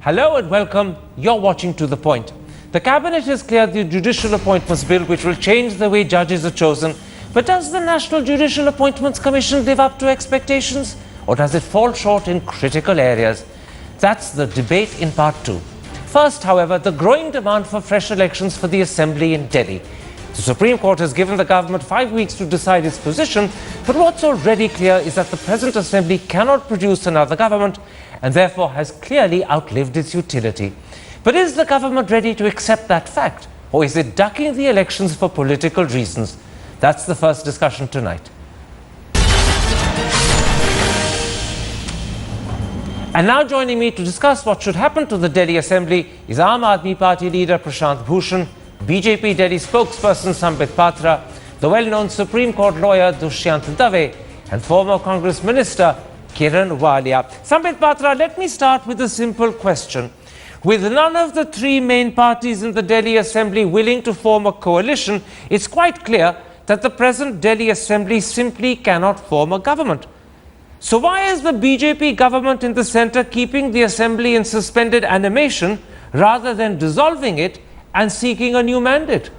Hello and welcome. You're watching To The Point. The Cabinet has cleared the Judicial Appointments Bill, which will change the way judges are chosen. But does the National Judicial Appointments Commission live up to expectations? Or does it fall short in critical areas? That's the debate in part 2. First, however, the growing demand for fresh elections for the Assembly in Delhi. The Supreme Court has given the government 5 weeks to decide its position, but what's already clear is that the present Assembly cannot produce another government and therefore has clearly outlived its utility. But is the government ready to accept that fact, or is it ducking the elections for political reasons? That's the first discussion tonight. And now joining me to discuss what should happen to the Delhi Assembly is Aam Aadmi Party leader Prashant Bhushan, BJP Delhi spokesperson Sambit Patra, the well-known Supreme Court lawyer Dushyant Dave, and former Congress Minister Kiran Walia. Sambit Patra, let me start with a simple question. With none of the three main parties in the Delhi Assembly willing to form a coalition, it's quite clear that the present Delhi Assembly simply cannot form a government. So why is the BJP government in the centre keeping the Assembly in suspended animation rather than dissolving it and seeking a new mandate?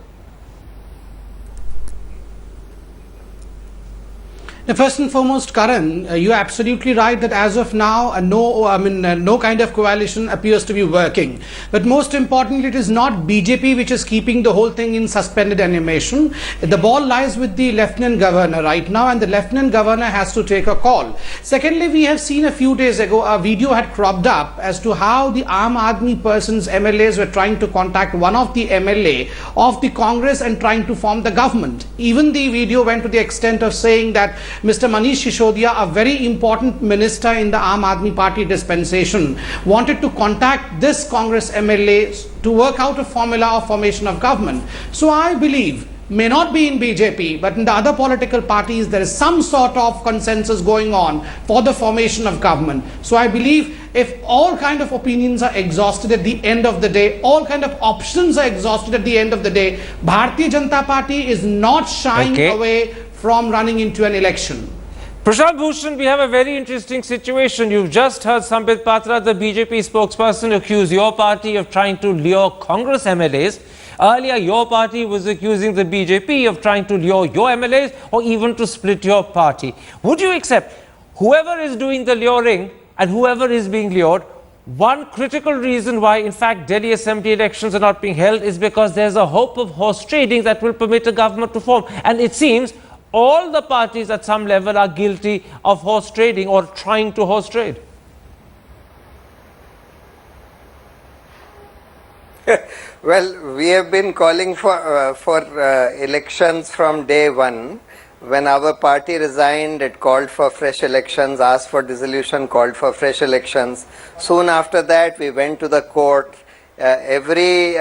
First and foremost, Karan, you're absolutely right that as of now, no kind of coalition appears to be working. But most importantly, it is not BJP which is keeping the whole thing in suspended animation. The ball lies with the Lieutenant Governor right now, and the Lieutenant Governor has to take a call. Secondly, we have seen a few days ago, a video had cropped up as to how the Aam Aadmi persons, MLAs, were trying to contact one of the MLA of the Congress and trying to form the government. Even the video went to the extent of saying that Mr. Manish Sisodiya, a very important minister in the Aam Aadmi Party dispensation, wanted to contact this Congress MLA to work out a formula of formation of government. So I believe, may not be in BJP, but in the other political parties, there is some sort of consensus going on for the formation of government. So I believe if all kind of opinions are exhausted at the end of the day, all kind of options are exhausted at the end of the day, Bharatiya Janata Party is not shying away from running into an election. Prashant Bhushan, we have a very interesting situation. You've just heard Sambit Patra, the BJP spokesperson, accuse your party of trying to lure Congress MLAs. Earlier, your party was accusing the BJP of trying to lure your MLAs or even to split your party. Would you accept whoever is doing the luring and whoever is being lured? One critical reason why, in fact, Delhi Assembly elections are not being held is because there's a hope of horse trading that will permit a government to form. And it seems all the parties at some level are guilty of horse trading or trying to horse trade. Well, we have been calling for elections from day one. When our party resigned, it called for fresh elections, asked for dissolution, called for fresh elections. Soon after that, we went to the court. Every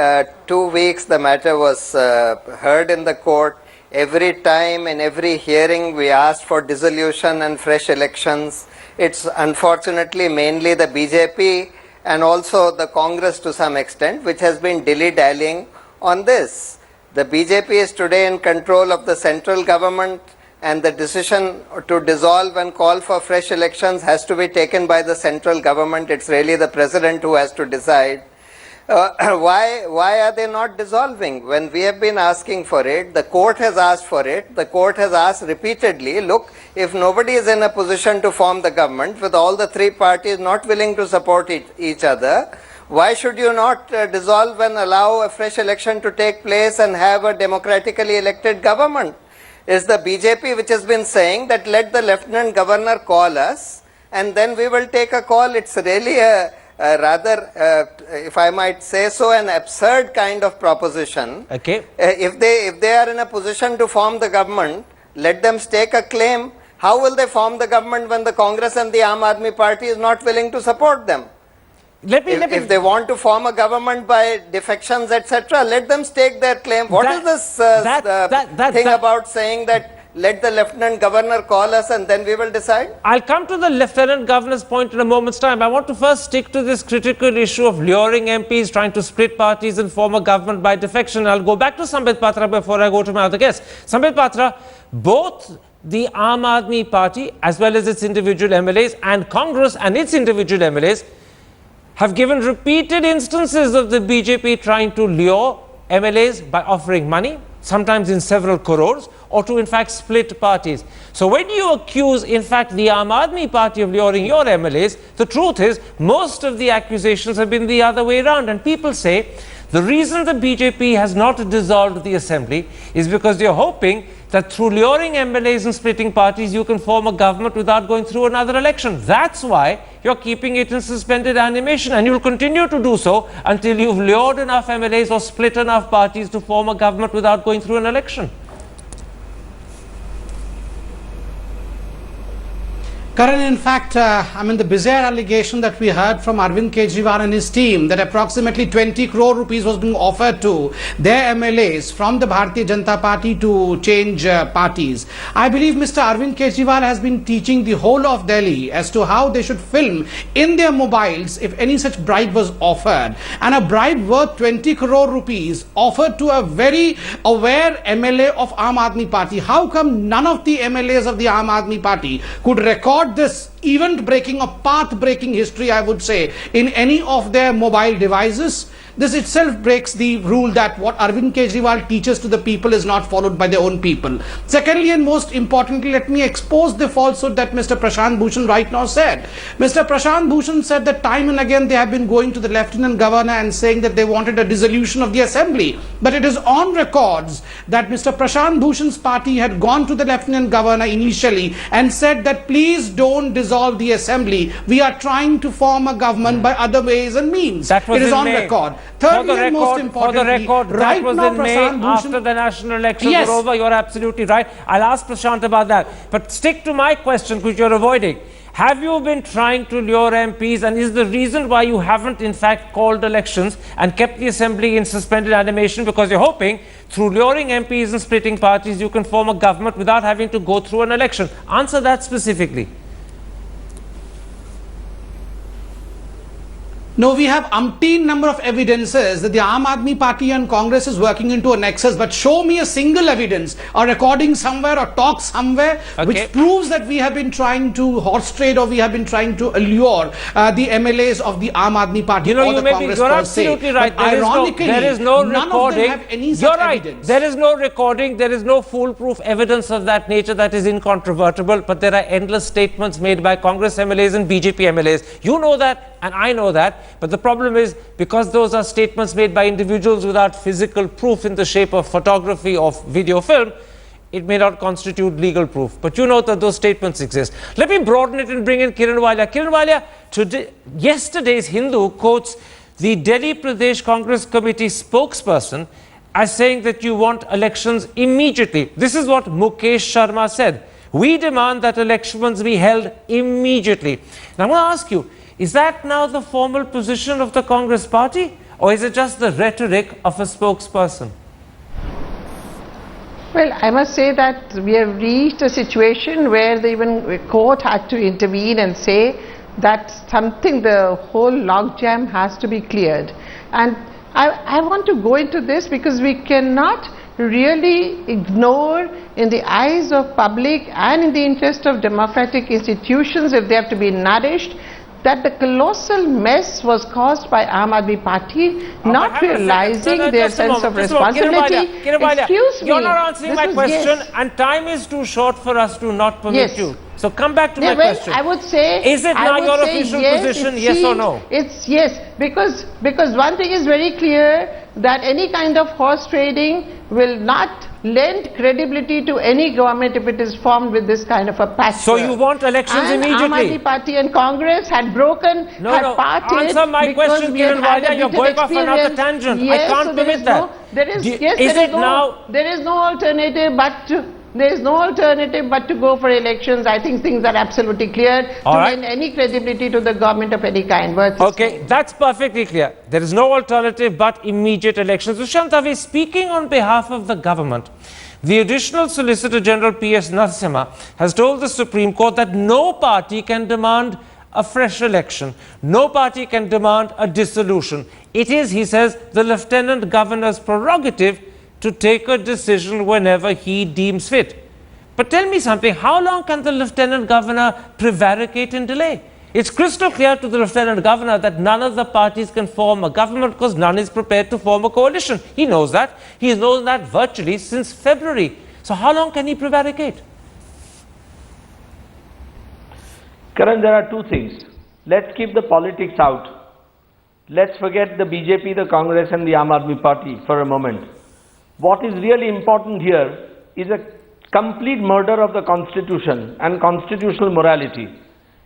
2 weeks, the matter was heard in the court. Every time in every hearing, we asked for dissolution and fresh elections. It's unfortunately mainly the BJP and also the Congress to some extent, which has been dilly-dallying on this. The BJP is today in control of the central government, and the decision to dissolve and call for fresh elections has to be taken by the central government. It's really the president who has to decide. Why are they not dissolving? When we have been asking for it, the court has asked for it. The court has asked repeatedly, look, if nobody is in a position to form the government, with all the three parties not willing to support each other, why should you not dissolve and allow a fresh election to take place and have a democratically elected government? It's the BJP which has been saying that let the Lieutenant Governor call us and then we will take a call. It's really a rather, if I might say so, an absurd kind of proposition. Okay. If they are in a position to form the government, let them stake a claim. How will they form the government when the Congress and the Aam Aadmi Party is not willing to support them? If they want to form a government by defections, etc., let them stake their claim. What is this thing about saying that let the Lieutenant Governor call us and then we will decide? I'll come to the Lieutenant Governor's point in a moment's time. I want to first stick to this critical issue of luring MPs, trying to split parties and form a government by defection. I'll go back to Sambit Patra before I go to my other guest. Sambit Patra, both the Aam Aadmi Party as well as its individual MLAs and Congress and its individual MLAs have given repeated instances of the BJP trying to lure MLAs by offering money, sometimes in several crores, or to in fact split parties. So when you accuse in fact the Aam Aadmi Party of luring your MLAs, the truth is most of the accusations have been the other way around. And people say the reason the BJP has not dissolved the assembly is because you're hoping that through luring MLAs and splitting parties, you can form a government without going through another election. That's why you're keeping it in suspended animation, and you'll continue to do so until you've lured enough MLAs or split enough parties to form a government without going through an election. Karan, in fact, the bizarre allegation that we heard from Arvind Kejriwal and his team that approximately 20 crore rupees was being offered to their MLAs from the Bharatiya Janata Party to change parties. I believe Mr. Arvind Kejriwal has been teaching the whole of Delhi as to how they should film in their mobiles if any such bribe was offered. And a bribe worth 20 crore rupees offered to a very aware MLA of Aam Aadmi Party. How come none of the MLAs of the Aam Aadmi Party could record this event-breaking or path-breaking history, I would say, in any of their mobile devices? This itself breaks the rule that what Arvind Kejriwal teaches to the people is not followed by their own people. Secondly, and most importantly, let me expose the falsehood that Mr. Prashant Bhushan right now said. Mr. Prashant Bhushan said that time and again they have been going to the Lieutenant Governor and saying that they wanted a dissolution of the assembly. But it is on records that Mr. Prashant Bhushan's party had gone to the Lieutenant Governor initially and said that please don't dissolve the assembly. We are trying to form a government by other ways and means. That was it is on May. record. Thirdly, and most importantly, that was in May after the national elections were over. You're absolutely right. I'll ask Prashant about that. But stick to my question, which you're avoiding. Have you been trying to lure MPs, and is the reason why you haven't in fact called elections and kept the assembly in suspended animation because you're hoping through luring MPs and splitting parties you can form a government without having to go through an election? Answer that specifically. No, we have umpteen number of evidences that the Aam Aadmi Party and Congress is working into a nexus, but show me a single evidence or recording somewhere or talk somewhere which proves that we have been trying to horse trade or we have been trying to allure the MLAs of the Aam Aadmi Party or the Congress you're per absolutely se. right. But ironically, there is no none recording. of them have any such You're right. evidence. There is no recording. There is no foolproof evidence of that nature that is incontrovertible, but there are endless statements made by Congress MLAs and BJP MLAs. You know that and I know that. But the problem is, because those are statements made by individuals without physical proof in the shape of photography or video film, it may not constitute legal proof. But you know that those statements exist. Let me broaden it and bring in Kiran Walia. Kiran Walia, yesterday's Hindu quotes the Delhi Pradesh Congress Committee spokesperson as saying that you want elections immediately. This is what Mukesh Sharma said. We demand that elections be held immediately. Now I want to ask you, is that now the formal position of the Congress party, or is it just the rhetoric of a spokesperson? Well, I must say that we have reached a situation where the court had to intervene and say that the whole logjam has to be cleared. And I want to go into this because we cannot really ignore, in the eyes of public and in the interest of democratic institutions, if they have to be nourished, that the colossal mess was caused by Aam Aadmi Party not realizing their sense of responsibility. Excuse me. You're not answering my question, and time is too short for us to not permit you. So come back to my question. I would say, is it now your official position, yes or no? It's yes, because one thing is very clear, that any kind of horse trading will not lend credibility to any government if it is formed with this kind of a patchwork. So you want elections immediately? Aam Aadmi Party and Congress had broken, parted. Answer my question, Kiran Walia. You're going off another tangent. Yes, I can't permit that. There is no alternative but to go for elections. I think things are absolutely clear to lend any credibility to the government of any kind. Okay, that's perfectly clear. There is no alternative but immediate elections. Sushant, speaking on behalf of the government, the Additional Solicitor General P.S. Narasimha has told the Supreme Court that no party can demand a fresh election. No party can demand a dissolution. It is, he says, the Lieutenant Governor's prerogative to take a decision whenever he deems fit. But tell me something, how long can the Lieutenant Governor prevaricate and delay? It's crystal clear to the Lieutenant Governor that none of the parties can form a government because none is prepared to form a coalition. He knows that. He has known that virtually since February. So how long can he prevaricate? Karan, there are two things. Let's keep the politics out. Let's forget the BJP, the Congress and the Aam Aadmi Party for a moment. What is really important here is a complete murder of the Constitution and constitutional morality.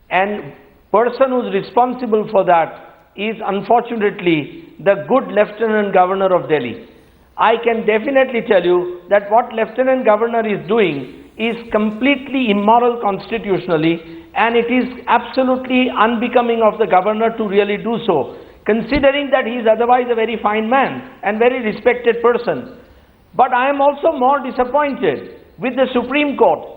And person who's responsible for that is unfortunately the good Lieutenant Governor of Delhi. I can definitely tell you that what Lieutenant Governor is doing is completely immoral constitutionally, and it is absolutely unbecoming of the governor to really do so, considering that he is otherwise a very fine man and very respected person. But I am also more disappointed with the Supreme Court,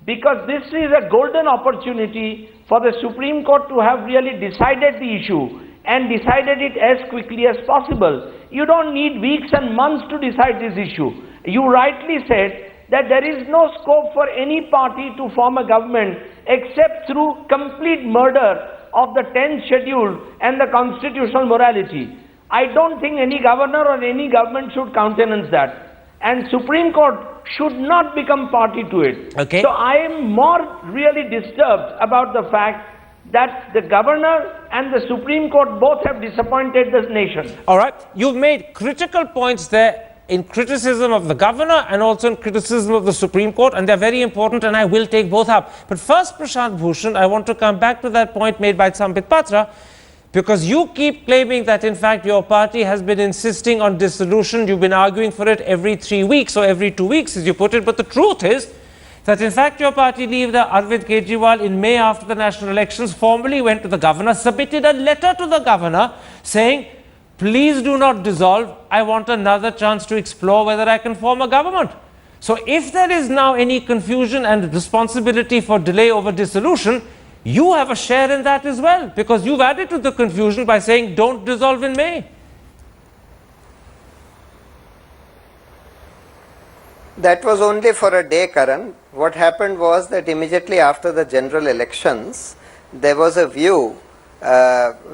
because this is a golden opportunity for the Supreme Court to have really decided the issue and decided it as quickly as possible. You don't need weeks and months to decide this issue. You rightly said that there is no scope for any party to form a government except through complete murder of the 10th schedule and the constitutional morality. I don't think any governor or any government should countenance that. And Supreme Court should not become party to it. Okay. So I am more really disturbed about the fact that the governor and the Supreme Court both have disappointed the nation. All right. You've made critical points there in criticism of the governor and also in criticism of the Supreme Court, and they're very important, and I will take both up. But first, Prashant Bhushan, I want to come back to that point made by Sambit Patra, because you keep claiming that in fact your party has been insisting on dissolution. You've been arguing for it every 3 weeks or every 2 weeks, as you put it. But the truth is that in fact your party leader Arvind Kejriwal in May after the national elections formally went to the governor, submitted a letter to the governor saying, please do not dissolve. I want another chance to explore whether I can form a government. So if there is now any confusion and responsibility for delay over dissolution, you have a share in that as well, because you've added to the confusion by saying don't dissolve in May. That was only for a day, Karan. What happened was that immediately after the general elections, there was a view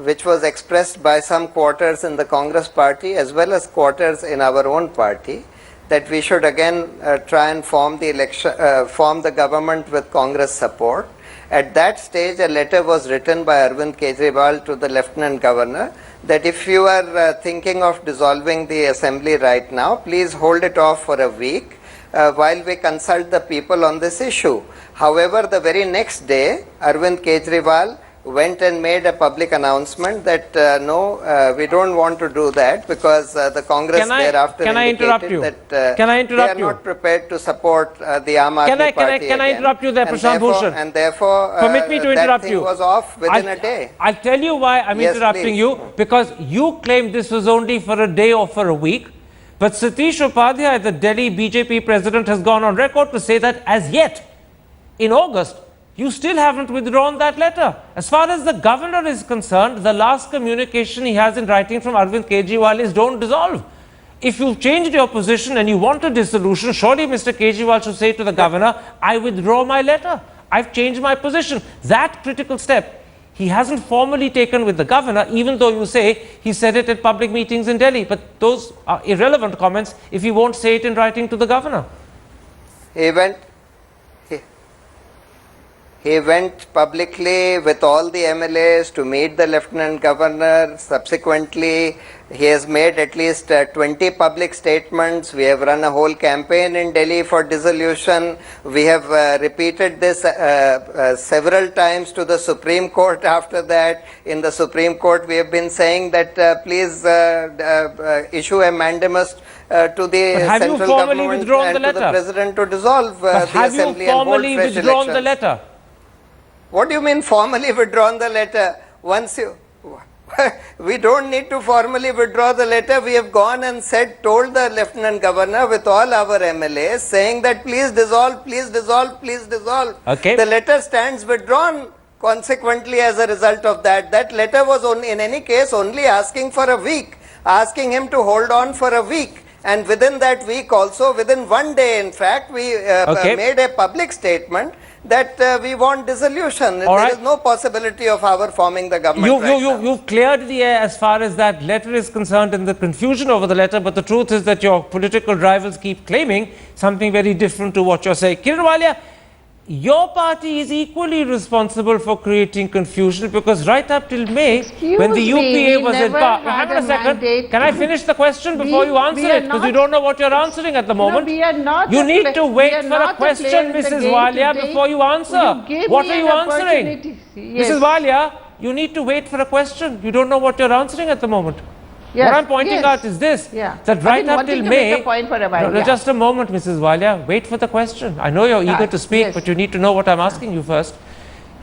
which was expressed by some quarters in the Congress party as well as quarters in our own party, that we should again try and form the government with Congress support. At that stage, a letter was written by Arvind Kejriwal to the Lieutenant Governor that if you are thinking of dissolving the assembly right now, please hold it off for a week while we consult the people on this issue. However, the very next day, Arvind Kejriwal went and made a public announcement that no, we don't want to do that, because the Congress thereafter indicated that they are not prepared to support the Aam Aadmi Party Can I interrupt you there, Prashant Bhushan? And therefore, permit me to interrupt you. was off within a day. I'll tell you why I'm interrupting you, because you claim this was only for a day or for a week. But Satish Upadhyay, the Delhi BJP president, has gone on record to say that as yet, in August, you still haven't withdrawn that letter. As far as the governor is concerned, the last communication he has in writing from Arvind Kejriwal is don't dissolve. If you've changed your position and you want a dissolution, surely Mr. Kejriwal should say to the governor, I withdraw my letter. I've changed my position. That critical step, he hasn't formally taken with the governor, even though you say he said it at public meetings in Delhi. But those are irrelevant comments if he won't say it in writing to the governor. He went publicly with all the MLAs to meet the Lieutenant Governor. Subsequently, he has made at least 20 public statements. We have run a whole campaign in Delhi for dissolution. We have repeated this several times to the Supreme Court after that. In the Supreme Court, we have been saying that please issue a mandamus to the central government and to the President to dissolve the assembly and hold fresh elections. Have you formally withdrawn the letter? What do you mean formally withdrawn the letter? We don't need to formally withdraw the letter. We have gone and told the Lieutenant Governor with all our MLAs saying that please dissolve, please dissolve, please dissolve. Okay. The letter stands withdrawn consequently as a result of that. That letter was in any case only asking for a week, asking him to hold on for a week. And within that week also, within one day in fact, we made a public statement that we want dissolution. All There right. is no possibility of our forming the government right now. You've cleared the air as far as that letter is concerned and the confusion over the letter, but the truth is that your political rivals keep claiming something very different to what you're saying. Kiran Walia, your party is equally responsible for creating confusion, because right up till May, Excuse when the me, UPA we was in never power. had Hang on a a second. mandate. Can I finish the question before you answer we are it? Because you not- don't know what you're answering at the moment. we are not You a need pla- to we wait are for not a a player question, in the Mrs. game Walia, today. before you answer. You give What me are you an answering? opportunity. Yes. Mrs. Walia, you need to wait for a question. You don't know what you're answering at the moment. Yes, What I'm pointing yes. out is this, Yeah. that I've right been up wanting till to May... make a point for a while, No, yeah. just a moment, Mrs. Walia. Wait for the question. I know you're eager to speak, yes. but you need to know what I'm asking you first.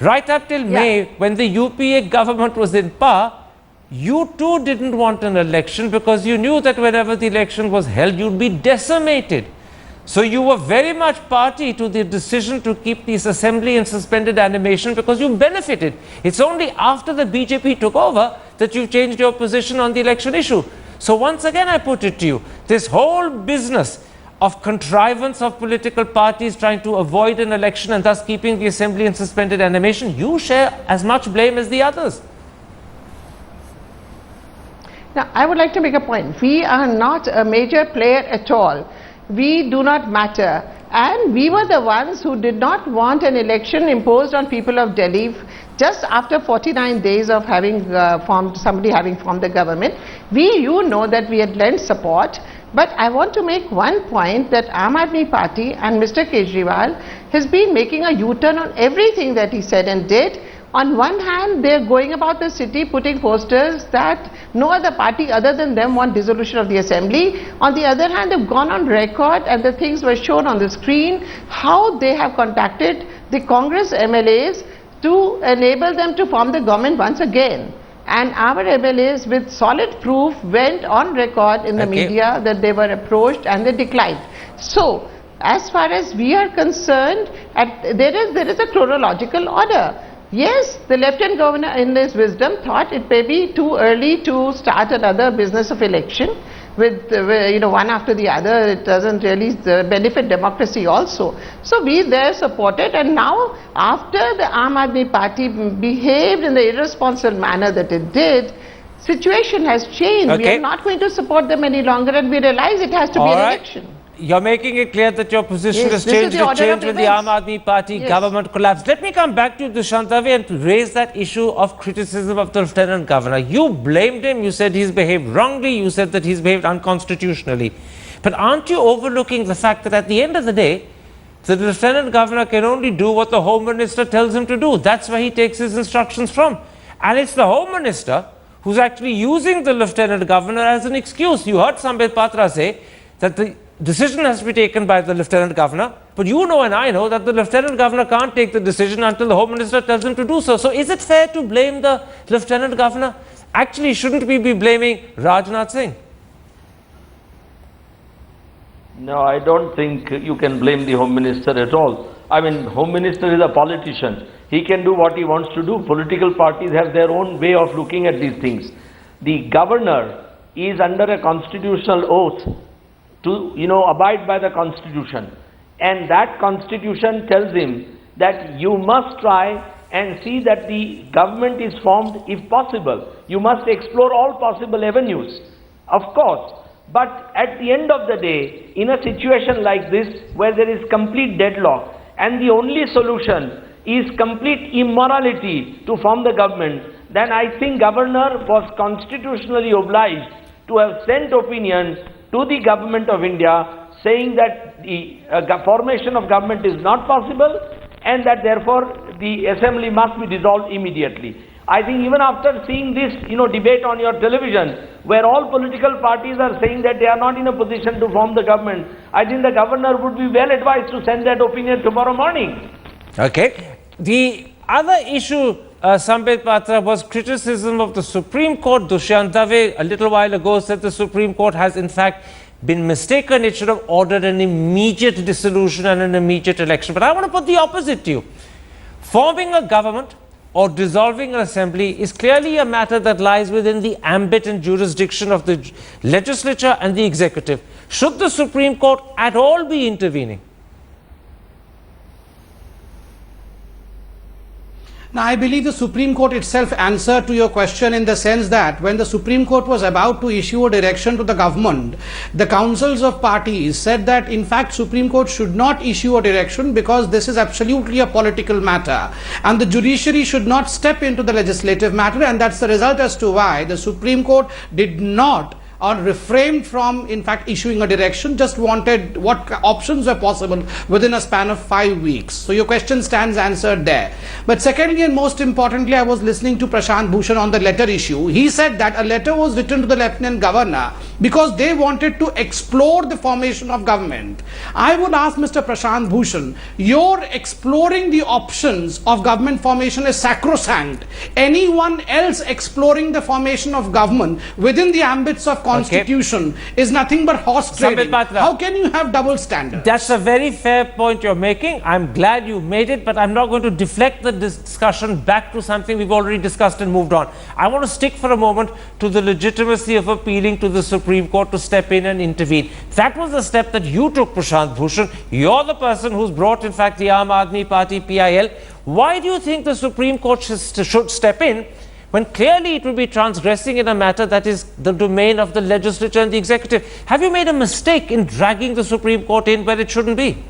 Right up till May, when the UPA government was in power, you too didn't want an election, because you knew that whenever the election was held, you'd be decimated. So you were very much party to the decision to keep this assembly in suspended animation, because you benefited. It's only after the BJP took over that you've changed your position on the election issue. So once again, I put it to you, this whole business of contrivance of political parties trying to avoid an election and thus keeping the assembly in suspended animation, you share as much blame as the others. Now, I would like to make a point. We are not a major player at all. We do not matter. And we were the ones who did not want an election imposed on people of Delhi just after 49 days of having formed the government. You know that we had lent support. But I want to make one point, that Aam Aadmi Party and Mr. Kejriwal has been making a U-turn on everything that he said and did. On one hand, they are going about the city putting posters that no other party other than them want dissolution of the assembly. On the other hand, they've gone on record, and the things were shown on the screen, how they have contacted the Congress MLAs to enable them to form the government once again. And our MLAs, with solid proof, went on record in the media that they were approached and they declined. So, as far as we are concerned, there is a chronological order. Yes, the Lieutenant Governor in his wisdom thought it may be too early to start another business of election with one after the other. It doesn't really benefit democracy also. So we there supported, and now after the Aam Aadmi Party behaved in the irresponsible manner that it did, situation has changed. We are not going to support them any longer, and we realize it has to be an election. You're making it clear that your position has changed. It changed when the Aam Aadmi Party government collapsed. Let me come back to Dushyant Dave and raise that issue of criticism of the Lieutenant Governor. You blamed him. You said he's behaved wrongly. You said that he's behaved unconstitutionally. But aren't you overlooking the fact that at the end of the day, the Lieutenant Governor can only do what the Home Minister tells him to do? That's where he takes his instructions from. And it's the Home Minister who's actually using the Lieutenant Governor as an excuse. You heard Sambit Patra say that the decision has to be taken by the Lieutenant Governor, but you know and I know that the Lieutenant Governor can't take the decision until the Home Minister tells him to do so. So is it fair to blame the Lieutenant Governor? Actually, shouldn't we be blaming Rajnath Singh? No, I don't think you can blame the Home Minister at all. I mean, Home Minister is a politician. He can do what he wants to do. Political parties have their own way of looking at these things. The Governor is under a constitutional oath to, abide by the Constitution. And that Constitution tells him that you must try and see that the government is formed if possible. You must explore all possible avenues, of course. But at the end of the day, in a situation like this, where there is complete deadlock, and the only solution is complete immorality to form the government, then I think Governor was constitutionally obliged to have sent opinion to the Government of India saying that the formation of government is not possible, and that therefore the assembly must be dissolved immediately. I think even after seeing this, debate on your television, where all political parties are saying that they are not in a position to form the government, I think the Governor would be well advised to send that opinion tomorrow morning. Okay. The other issue, Sambit Patra, was criticism of the Supreme Court. Dushyant Dave a little while ago said the Supreme Court has in fact been mistaken. It should have ordered an immediate dissolution and an immediate election. But I want to put the opposite to you. Forming a government or dissolving an assembly is clearly a matter that lies within the ambit and jurisdiction of the legislature and the executive. Should the Supreme Court at all be intervening? Now, I believe the Supreme Court itself answered to your question in the sense that when the Supreme Court was about to issue a direction to the government, the councils of parties said that in fact Supreme Court should not issue a direction because this is absolutely a political matter and the judiciary should not step into the legislative matter, and that's the result as to why the Supreme Court did not or refrained from in fact issuing a direction, just wanted what options were possible within a span of 5 weeks. So your question stands answered there. But secondly and most importantly, I was listening to Prashant Bhushan on the letter issue. He said that a letter was written to the Lieutenant Governor because they wanted to explore the formation of government. I would ask Mr. Prashant Bhushan, your exploring the options of government formation is sacrosanct. Anyone else exploring the formation of government within the ambits of constitution is nothing but horse trading. How can you have double standards? That's a very fair point you're making. I'm glad you made it, but I'm not going to deflect the discussion back to something we've already discussed and moved on. I want to stick for a moment to the legitimacy of appealing to the Supreme Court to step in and intervene. That was the step that you took, Prashant Bhushan. You're the person who's brought, in fact, the Aam Aadmi Party, PIL. Why do you think the Supreme Court should step in when clearly it will be transgressing in a matter that is the domain of the legislature and the executive? Have you made a mistake in dragging the Supreme Court in where it shouldn't be?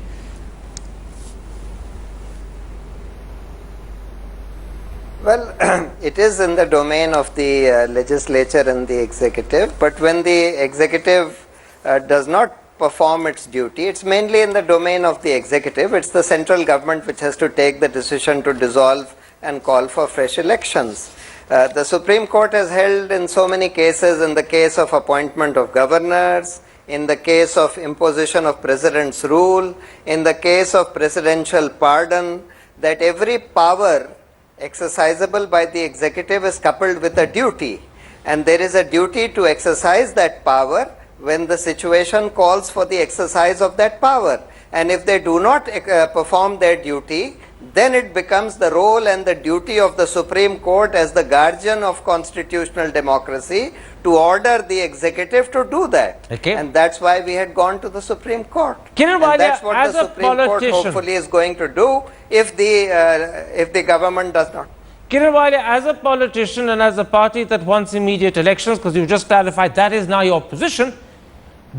Well, it is in the domain of the legislature and the executive, but when the executive does not perform its duty, it's mainly in the domain of the executive. It's the central government which has to take the decision to dissolve and call for fresh elections. The Supreme Court has held in so many cases, in the case of appointment of governors, in the case of imposition of president's rule, in the case of presidential pardon, that every power exercisable by the executive is coupled with a duty, and there is a duty to exercise that power when the situation calls for the exercise of that power. And if they do not perform their duty, then it becomes the role and the duty of the Supreme Court as the guardian of constitutional democracy to order the executive to do that. Okay. And that's why we had gone to the Supreme Court. Kiran And that's Walia, what as the a Supreme Court politician, hopefully is going to do if the government does not. Kiran Walia, as a politician and as a party that wants immediate elections, because you've just clarified that is now your position,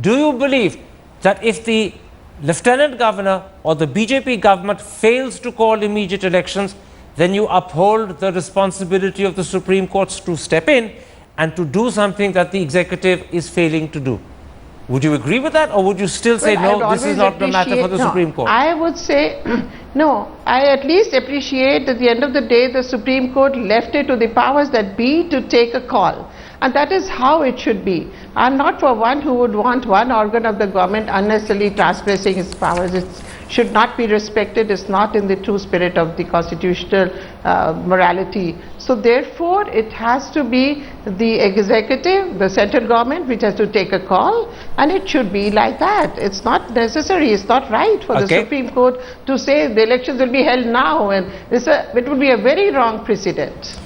do you believe that if the Lieutenant Governor or the BJP government fails to call immediate elections, then you uphold the responsibility of the Supreme Courts to step in and to do something that the executive is failing to do? Would you agree with that, or would you still say, no, this is not the matter for the Supreme Court? I would say, no, I at least appreciate at the end of the day the Supreme Court left it to the powers that be to take a call. And that is how it should be. I'm not for one who would want one organ of the government unnecessarily transgressing its powers. It should not be respected. It's not in the true spirit of the constitutional morality. So therefore, it has to be the executive, the central government, which has to take a call, and it should be like that. It's not necessary, it's not right for the Supreme Court to say the elections will be held now, and it would be a very wrong precedent.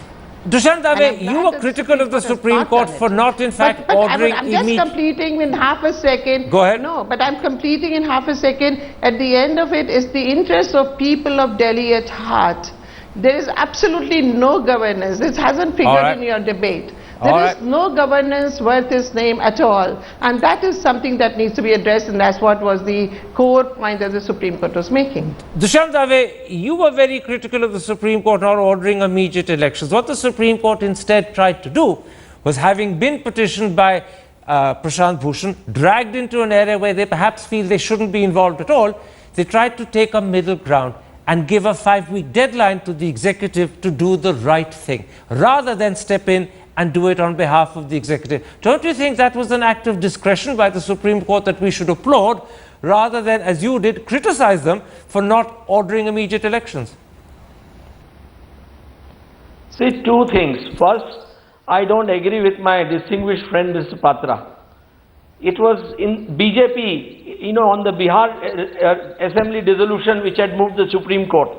Dushyant Dave, you were critical of the Supreme Court for not, in fact, ordering I'm just completing in half a second. Go ahead. No, but I'm completing in half a second. At the end of it is the interest of people of Delhi at heart. There is absolutely no governance. This hasn't figured in your debate. There is no governance worth its name at all. And that is something that needs to be addressed, and that's what was the core point that the Supreme Court was making. Dushyant Dave, you were very critical of the Supreme Court not ordering immediate elections. What the Supreme Court instead tried to do was, having been petitioned by Prashant Bhushan, dragged into an area where they perhaps feel they shouldn't be involved at all, they tried to take a middle ground and give a 5-week deadline to the executive to do the right thing, rather than step in and do it on behalf of the executive. Don't you think that was an act of discretion by the Supreme Court that we should applaud, rather than, as you did, criticize them for not ordering immediate elections? See, two things. First, I don't agree with my distinguished friend Mr. Patra. It was in BJP, on the Bihar Assembly dissolution which had moved the Supreme Court.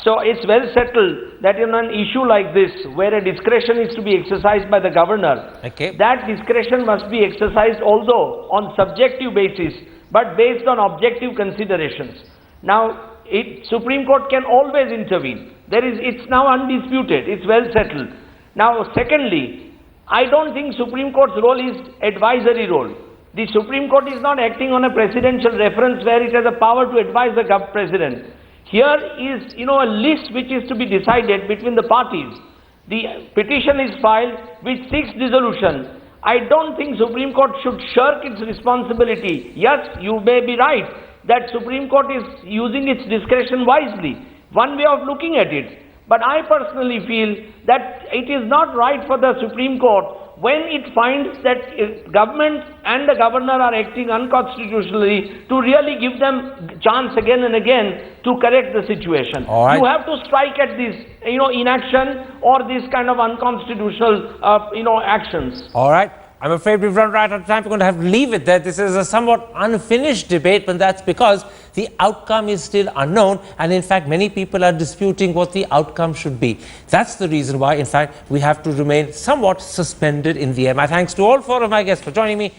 So it's well settled that in an issue like this, where a discretion is to be exercised by the governor, that discretion must be exercised although on subjective basis, but based on objective considerations. Now, Supreme Court can always intervene. It's now undisputed. It's well settled. Now, secondly, I don't think Supreme Court's role is advisory role. The Supreme Court is not acting on a presidential reference where it has a power to advise the president. Here is, a list which is to be decided between the parties. The petition is filed which seeks dissolution. I don't think Supreme Court should shirk its responsibility. Yes, you may be right that Supreme Court is using its discretion wisely. One way of looking at it. But I personally feel that it is not right for the Supreme Court when it finds that government and the governor are acting unconstitutionally to really give them chance again and again to correct the situation. All right. You have to strike at this, inaction or this kind of unconstitutional, actions. All right. I'm afraid we've run right out of time. We're going to have to leave it there. This is a somewhat unfinished debate, but that's because the outcome is still unknown. And in fact, many people are disputing what the outcome should be. That's the reason why, in fact, we have to remain somewhat suspended in the air. My thanks to all four of my guests for joining me.